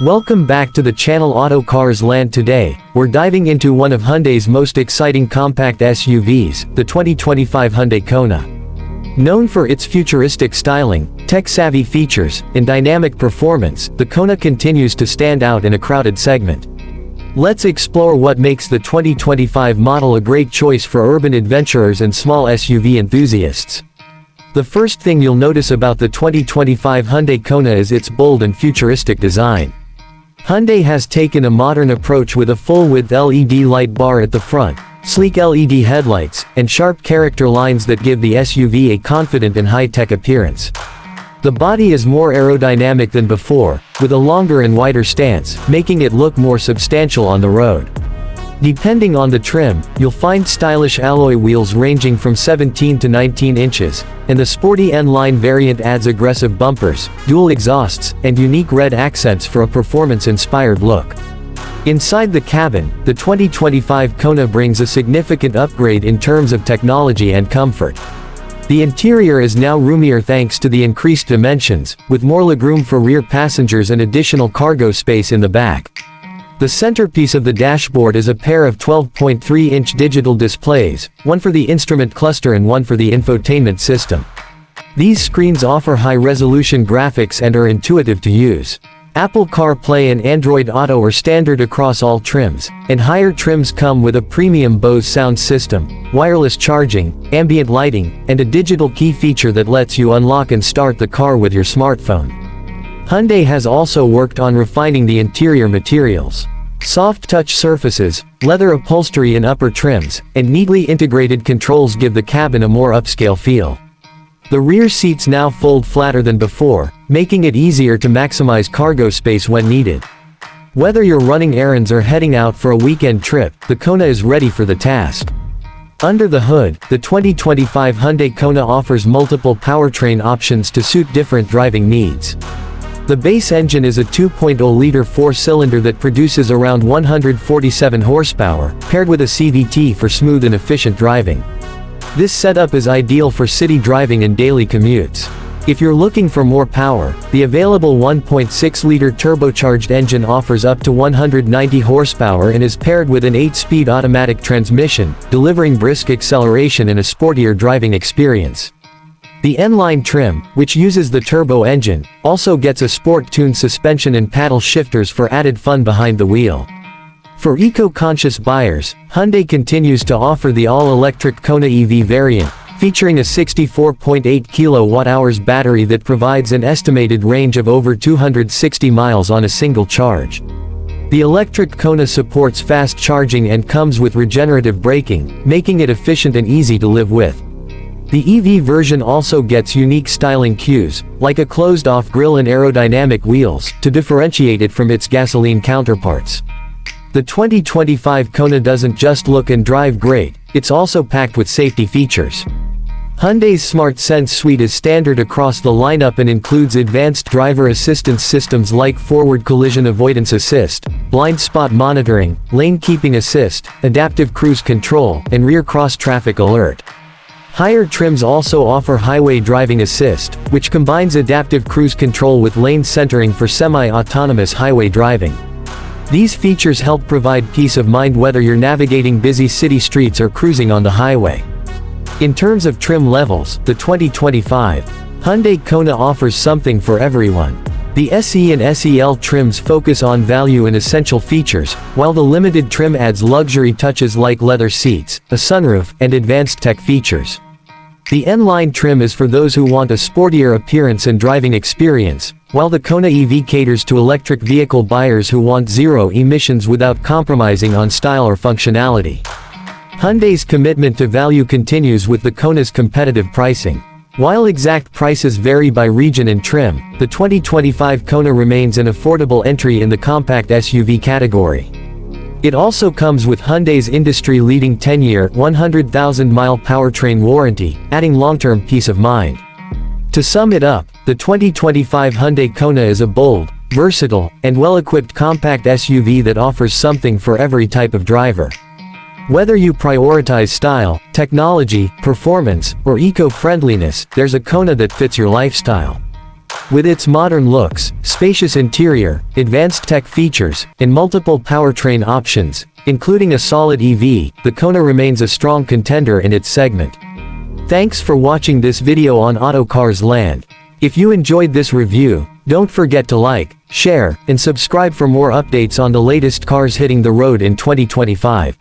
Welcome back to the channel Auto Cars Land. Today, we're diving into one of Hyundai's most exciting compact SUVs, the 2025 Hyundai Kona. Known for its futuristic styling, tech-savvy features, and dynamic performance, the Kona continues to stand out in a crowded segment. Let's explore what makes the 2025 model a great choice for urban adventurers and small SUV enthusiasts. The first thing you'll notice about the 2025 Hyundai Kona is its bold and futuristic design. Hyundai has taken a modern approach with a full-width LED light bar at the front, sleek LED headlights, and sharp character lines that give the SUV a confident and high-tech appearance. The body is more aerodynamic than before, with a longer and wider stance, making it look more substantial on the road. Depending on the trim, you'll find stylish alloy wheels ranging from 17 to 19 inches, and the sporty N-line variant adds aggressive bumpers, dual exhausts, and unique red accents for a performance-inspired look. Inside the cabin, the 2025 Kona brings a significant upgrade in terms of technology and comfort. The interior is now roomier thanks to the increased dimensions, with more legroom for rear passengers and additional cargo space in the back. The centerpiece of the dashboard is a pair of 12.3-inch digital displays, one for the instrument cluster and one for the infotainment system. These screens offer high-resolution graphics and are intuitive to use. Apple CarPlay and Android Auto are standard across all trims, and higher trims come with a premium Bose sound system, wireless charging, ambient lighting, and a digital key feature that lets you unlock and start the car with your smartphone. Hyundai has also worked on refining the interior materials. Soft touch surfaces, leather upholstery in upper trims, and neatly integrated controls give the cabin a more upscale feel. The rear seats now fold flatter than before, making it easier to maximize cargo space when needed. Whether you're running errands or heading out for a weekend trip, the Kona is ready for the task. Under the hood, the 2025 Hyundai Kona offers multiple powertrain options to suit different driving needs. The base engine is a 2.0-liter four-cylinder that produces around 147 horsepower, paired with a CVT for smooth and efficient driving. This setup is ideal for city driving and daily commutes. If you're looking for more power, the available 1.6-liter turbocharged engine offers up to 190 horsepower and is paired with an 8-speed automatic transmission, delivering brisk acceleration and a sportier driving experience. The N-line trim, which uses the turbo engine, also gets a sport-tuned suspension and paddle shifters for added fun behind the wheel. For eco-conscious buyers, Hyundai continues to offer the all-electric Kona EV variant, featuring a 64.8 kWh battery that provides an estimated range of over 260 miles on a single charge. The electric Kona supports fast charging and comes with regenerative braking, making it efficient and easy to live with. The EV version also gets unique styling cues, like a closed-off grille and aerodynamic wheels, to differentiate it from its gasoline counterparts. The 2025 Kona doesn't just look and drive great, it's also packed with safety features. Hyundai's Smart Sense suite is standard across the lineup and includes advanced driver assistance systems like forward collision avoidance assist, blind spot monitoring, lane keeping assist, adaptive cruise control, and rear cross-traffic alert. Higher trims also offer highway driving assist, which combines adaptive cruise control with lane centering for semi-autonomous highway driving. These features help provide peace of mind whether you're navigating busy city streets or cruising on the highway. In terms of trim levels, the 2025 Hyundai Kona offers something for everyone. The SE and SEL trims focus on value and essential features, while the limited trim adds luxury touches like leather seats, a sunroof, and advanced tech features. The N-line trim is for those who want a sportier appearance and driving experience, while the Kona EV caters to electric vehicle buyers who want zero emissions without compromising on style or functionality. Hyundai's commitment to value continues with the Kona's competitive pricing. While exact prices vary by region and trim, the 2025 Kona remains an affordable entry in the compact SUV category. It also comes with Hyundai's industry-leading 10-year, 100,000-mile powertrain warranty, adding long-term peace of mind. To sum it up, the 2025 Hyundai Kona is a bold, versatile, and well-equipped compact SUV that offers something for every type of driver. Whether you prioritize style, technology, performance, or eco-friendliness, there's a Kona that fits your lifestyle. With its modern looks, spacious interior, advanced tech features, and multiple powertrain options, including a solid EV, the Kona remains a strong contender in its segment. Thanks for watching this video on Auto Cars Land. If you enjoyed this review, don't forget to like, share, and subscribe for more updates on the latest cars hitting the road in 2025.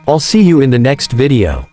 I'll see you in the next video.